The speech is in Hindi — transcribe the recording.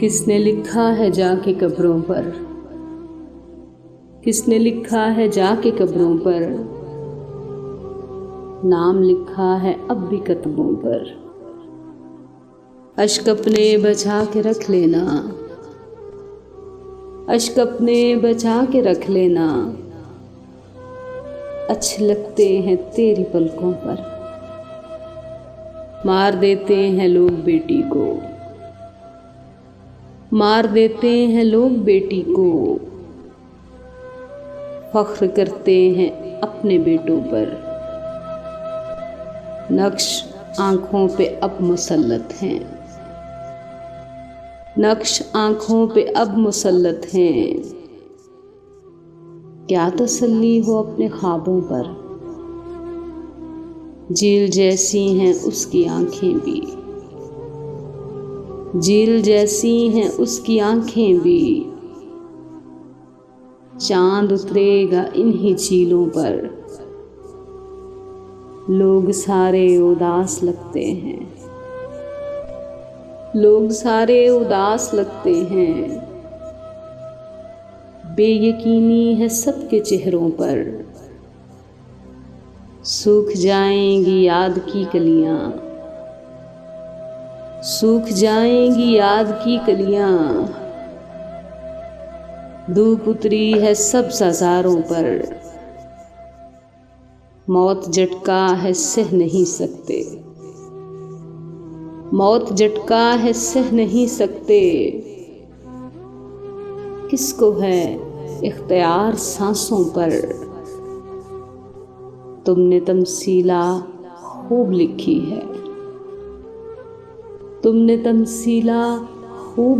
किसने लिखा है जाके कब्रों पर, किसने लिखा है जाके कब्रों पर, नाम लिखा है अब भी कतबों पर। अश्क अपने बचा के रख लेना, अश्क अपने बचा के रख लेना, अच्छे लगते हैं तेरी पलकों पर। मार देते हैं लोग बेटी को, मार देते हैं लोग बेटी को, फख्र करते हैं अपने बेटों पर। नक्श आँखों पे अब मुसल्लत हैं, नक्श आँखों पे अब मुसल्लत हैं। क्या तसल्ली हो अपने ख्वाबों पर, झील जैसी हैं उसकी आँखें भी, झील जैसी हैं उसकी आँखें भी। चांद उतरेगा इन्हीं झीलों पर, लोग सारे उदास लगते हैं, लोग सारे उदास लगते हैं। बेयकीनी है सबके चेहरों पर, सूख जाएंगी याद की कलियां, सूख जाएंगी याद की कलियां। धूप उतरी है सब सजारों पर, मौत झटका है सह नहीं सकते, मौत झटका है सह नहीं सकते। किसको है इख्तियार सांसों पर, तुमने तमसीला खूब लिखी है, तुमने तमसीला खूब